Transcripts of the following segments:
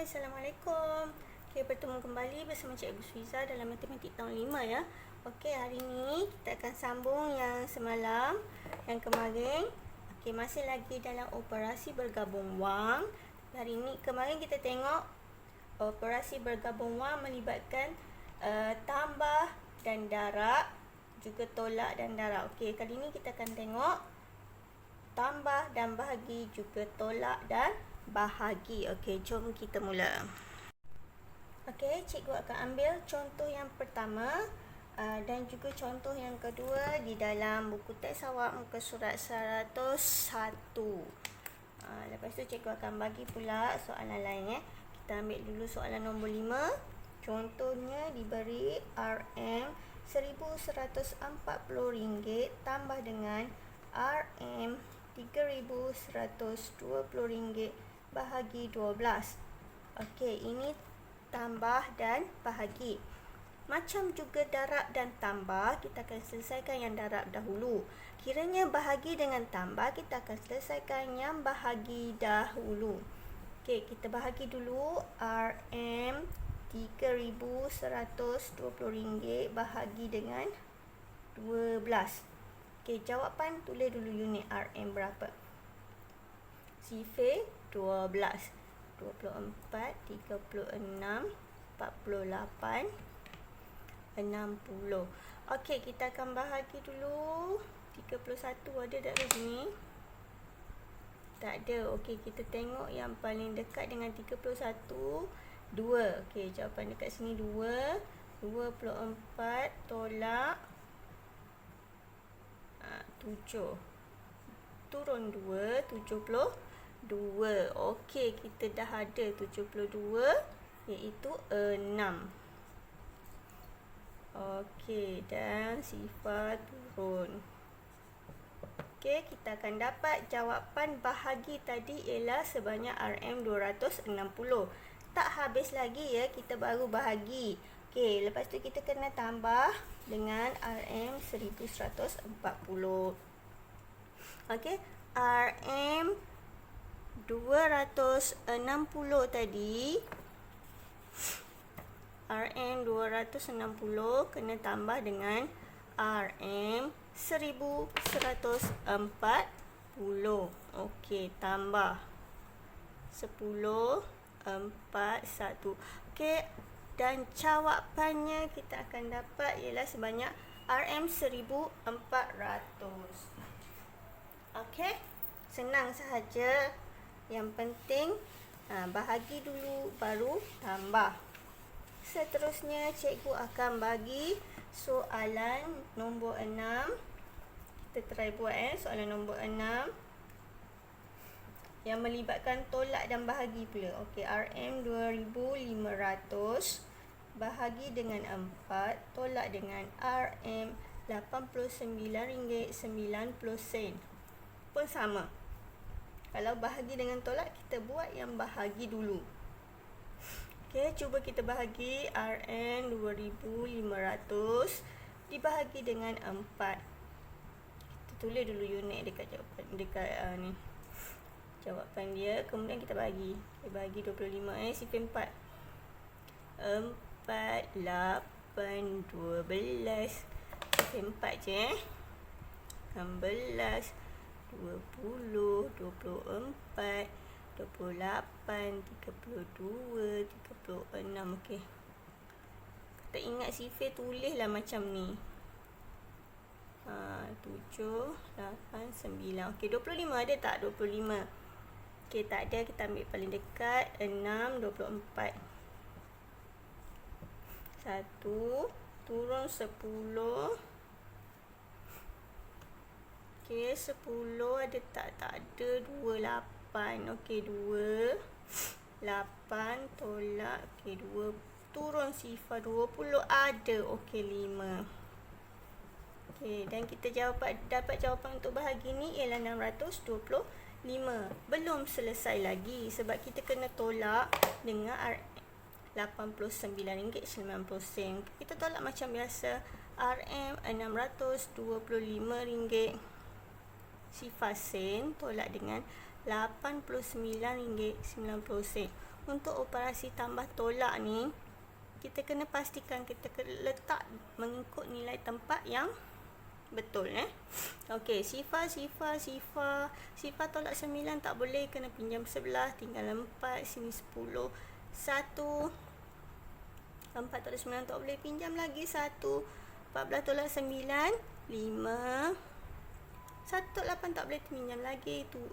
Hai, Assalamualaikum. Okay, bertemu kembali bersama Cikgu Swiza dalam matematik tahun 5 ya. Okey, hari ni kita akan sambung yang semalam, yang kemarin. Okey, masih lagi dalam operasi bergabung wang. Hari ni kemarin kita tengok operasi bergabung wang melibatkan tambah dan darab, juga tolak dan darab. Okey, kali ni kita akan tengok tambah dan bahagi, juga tolak dan bahagi. Okey, jom kita mula. Okey, cikgu akan ambil contoh yang pertama dan juga contoh yang kedua di dalam buku teks awak muka surat 101. Lepas tu cikgu akan bagi pula soalan lain. Kita ambil dulu soalan nombor 5. Contohnya diberi RM RM1,140 tambah dengan RM RM3,120 bahagi 12. Okey, ini tambah dan bahagi. Macam juga darab dan tambah, kita akan selesaikan yang darab dahulu. Kiranya bahagi dengan tambah, kita akan selesaikan yang bahagi dahulu. Okey, kita bahagi dulu RM RM3,120 bahagi dengan 12. Okey, jawapan tulis dulu unit RM berapa. Sifar 12, 24, 36, 48, 60. Okey, kita akan bahagi dulu. 31 ada tak di sini? Tak ada. Okey, kita tengok yang paling dekat dengan 31, 2. Okey, jawapan dekat sini 2. 24 tolak 7. Turun 2, 72. Okey, kita dah ada 72, iaitu 6. Okey, dan sifar turun. Okey, kita akan dapat jawapan bahagi tadi ialah sebanyak RM260. Tak habis lagi ya, kita baru bahagi. Okey, lepas tu kita kena tambah dengan RM1140. Okey, RM260 tadi, RM260 kena tambah dengan RM1140. Okey, tambah 10, 4, 1. Okey, dan jawapannya kita akan dapat ialah sebanyak RM1400. Okey, senang sahaja. Yang penting bahagi dulu baru tambah. Seterusnya cikgu akan bagi soalan nombor 6. Kita try buat soalan nombor 6 yang melibatkan tolak dan bahagi pula. Okey, RM2500 bahagi dengan 4 tolak dengan RM89.90 pun sama. Kalau bahagi dengan tolak, kita buat yang bahagi dulu. Okey, cuba kita bahagi RM2500 dibahagi dengan 4. Kita tulis dulu unit dekat jawapan, dekat ni jawapan dia. Kemudian kita bagi. Okay, bagi 25 sifar 4. 4, 8, 12. Sifar 4 je 16, 20, 24, 28, 32, 36. Okey, kita ingat sifar tulislah macam ni. 7, 8, 9. Okey, 25 ada tak? 25. Okey, tak ada. Kita ambil paling dekat 6, 24. 1 turun 10. Okey, 10 ada tak? Tak ada. 28. Okey, 2, 8 tolak. Okey, 2 turun sifar 20 ada. Okey, 5. Okey, dan kita dapat jawapan untuk bahagi ni ialah 625. Belum selesai lagi sebab kita kena tolak dengan RM89.90. Kita tolak macam biasa. RM625 sifar sen tolak dengan RM89.90. untuk operasi tambah tolak ni, kita kena pastikan kita letak mengikut nilai tempat yang betul. Okey, sifar tolak 9 tak boleh, kena pinjam sebelah, tinggal 4, sini 10. 1 4 tolak 9 tak boleh, pinjam lagi 1. 14 tolak 9 5. 1 tolak 8 tak boleh, pinjam lagi 5.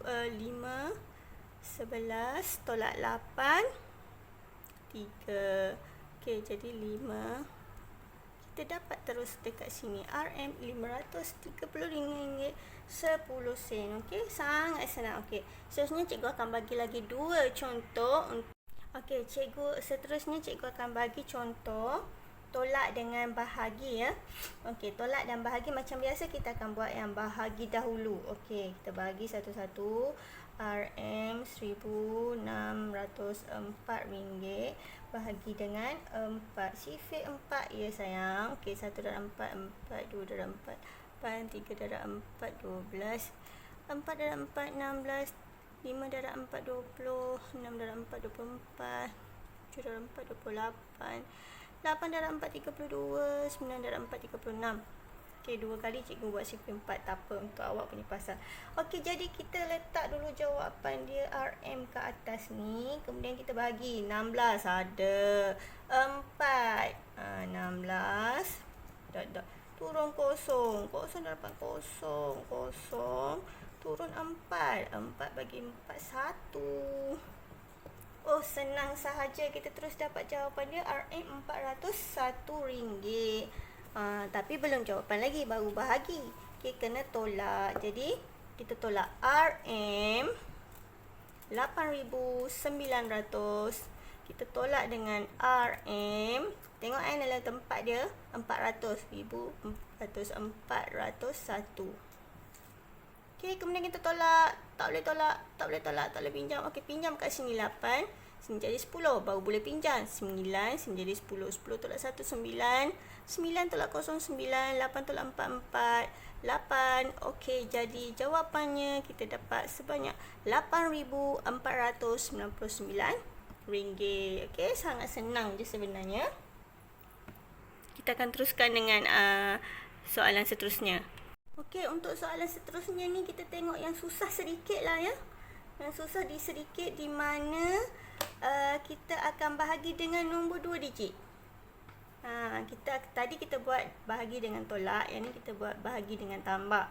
11 tolak 8 3. Okey, jadi 5. Kita dapat terus dekat sini. RM RM530.10. Okey, sangat senang. Okey, seterusnya cikgu akan bagi lagi 2 contoh. Okey, seterusnya cikgu akan bagi contoh tolak dengan bahagi ya. Okey, tolak dan bahagi macam biasa kita akan buat yang bahagi dahulu. Okey, kita bahagi satu-satu. RM1,604 bahagi dengan 4. Sifir 4 ya sayang. Okey, 1 darab 4 4, 2 darab 4 8, 3 darab 4 12, 4 darab 4 16, 5 darab 4 20, 6 darab 4 24, 7 darab 4 28, 8 darab 4 32, 9 darab 4 36. Okey, 2 kali cikgu buat sifir 4, tak apa, untuk awak punya pasal. Okey, jadi kita letak dulu jawapan dia RM ke atas ni. Kemudian kita bagi 16 ada 4. 16 dot turun kosong. Kosong dapat kosong. Kosong turun 4. 4 bagi 4 1. Oh, senang sahaja, kita terus dapat jawapan dia RM401. Tapi belum jawapan lagi, baru bahagi. Okey, kena tolak. Jadi kita tolak RM 8,900. Kita tolak dengan RM, tengok dalam tempat dia 400, 401. Okey, kemudian kita tolak. Tak boleh tolak, tak boleh pinjam. Okey, pinjam kat sini 8, sini jadi 10, baru boleh pinjam. 9, sini jadi 10. 10 tolak 1 9. 9 tolak 0 9. 8 tolak 4 8. Okey, jadi jawapannya kita dapat sebanyak RM8,499. Okey, sangat senang je sebenarnya. Kita akan teruskan dengan soalan seterusnya. Okey, untuk soalan seterusnya ni kita tengok yang susah sedikit lah ya. Yang susah sedikit di mana kita akan bahagi dengan nombor 2 digit. Tadi kita buat bahagi dengan tolak, yang ni kita buat bahagi dengan tambah.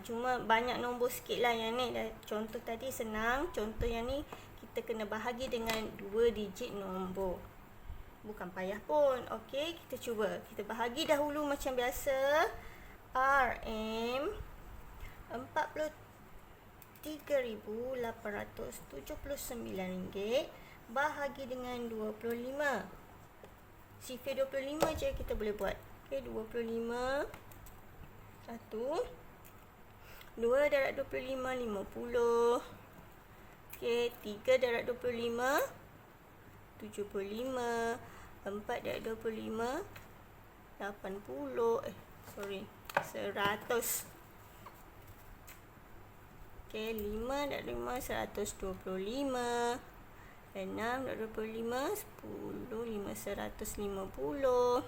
Cuma banyak nombor sikit lah yang ni. Contoh tadi senang, contoh yang ni kita kena bahagi dengan 2 digit nombor. Bukan payah pun. Okey, kita cuba. Kita bahagi dahulu macam biasa. RM RM43,879 bahagi dengan 25. Sifir 25 je kita boleh buat. Okey, 25. 1. 2 darab 25, 50. Okey, 3 darab 25, 75. 4 darab 25, 80. 100. Okey, 5 darab 5, 125. 6 darab 25, 10, 5, 150.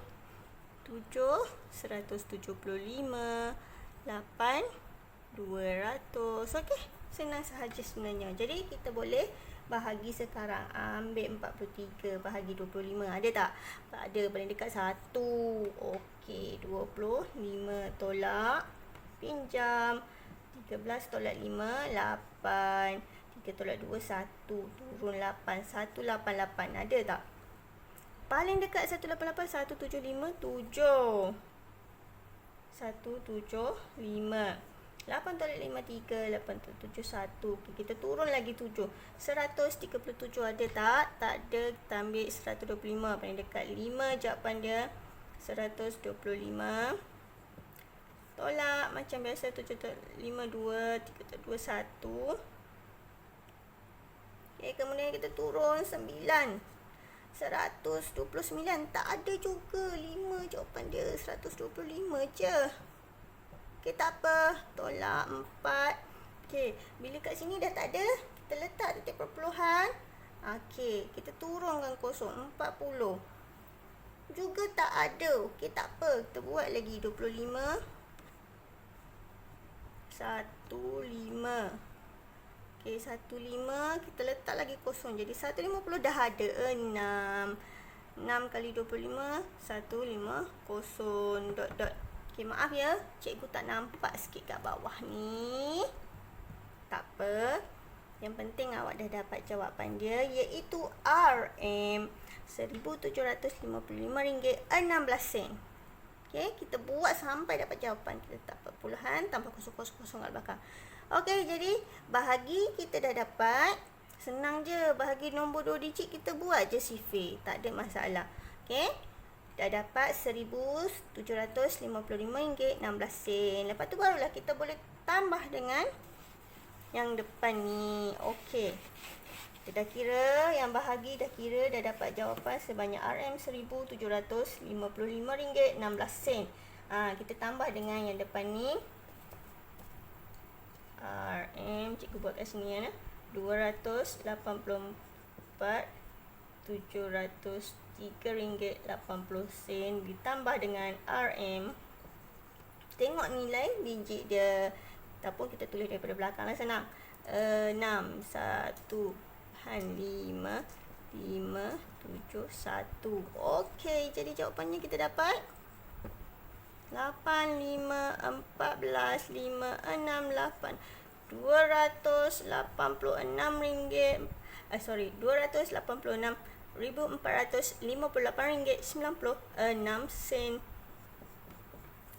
7, 175. 8, 200. Okey, senang sahaja sebenarnya. Jadi kita boleh bahagi sekarang. Ambil 43 bahagi 25. Ada tak? Tak ada, paling dekat 1. Okey, 25 tolak pinjam. 13 tolak 5 8. 3 tolak 2 1. Turun 8. 188. Ada tak? Paling dekat 188 175 7. 175. 8 tolak 5 3. 8 tolak 7 1. Kita turun lagi 7. 137 ada tak? Tak ada. Kita ambil 125. Paling dekat 5 jawapan dia. 125. Tolak macam biasa. 7 tolak 5 2. 3 tolak 2 1. Okay, kemudian kita turun 9. 129. Tak ada juga. 5 jawapan dia. 125 je. Okey, tak apa. Tolak 4. Okey, bila kat sini dah tak ada, kita letak titik perpuluhan. Okey, kita turunkan kosong 40. Juga tak ada. Okey, tak apa. Kita buat lagi 25. 15. Okey, 15. Kita letak lagi kosong. Jadi 150 dah ada. 6. 6 kali 25. 150. Dot dot. Okey, maaf ya. Cikgu tak nampak sikit kat bawah ni. Tak apa. Yang penting awak dah dapat jawapan dia, iaitu RM RM1,755.16. Okey, kita buat sampai dapat jawapan. Kita letak perpuluhan tambah kosong-kosong kat belakang. Okey, jadi bahagi kita dah dapat. Senang je, bahagi nombor 2 digit kita buat je sifir. Tak ada masalah. Okey, dah dapat RM1,755.16. Lepas tu barulah kita boleh tambah dengan yang depan ni. Okey, kita dah kira, yang bahagi dah kira, dah dapat jawapan sebanyak RM1,755.16. Kita tambah dengan yang depan ni. RM, cikgu buat kat sini ya. RM284,703.80 ditambah dengan RM. Tengok nilai digit dia. Ataupun kita tulis daripada belakang lah, senang. 6, 1, 5, 5, 7, 1. Okey, jadi jawapannya kita dapat 8, 5, 14, 5, 6, 8. RM286,458.96.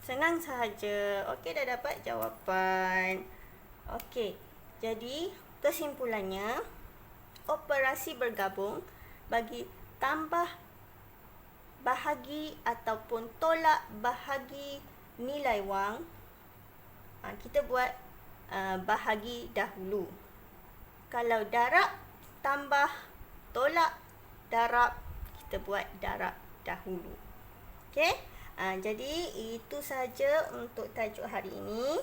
Senang sahaja. Okey, dah dapat jawapan. Okey, jadi kesimpulannya, operasi bergabung bagi tambah bahagi ataupun tolak bahagi nilai wang, kita buat bahagi dahulu. Kalau darab tambah tolak darab, kita buat darab dahulu. Okey? Jadi itu saja untuk tajuk hari ini.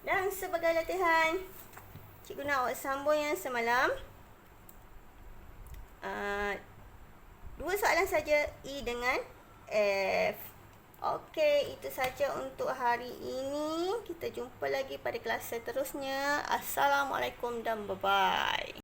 Dan sebagai latihan, cikgu nak awak sambung yang semalam. 2 soalan saja, E dengan F. Okey, itu saja untuk hari ini. Kita jumpa lagi pada kelas seterusnya. Assalamualaikum dan bye-bye.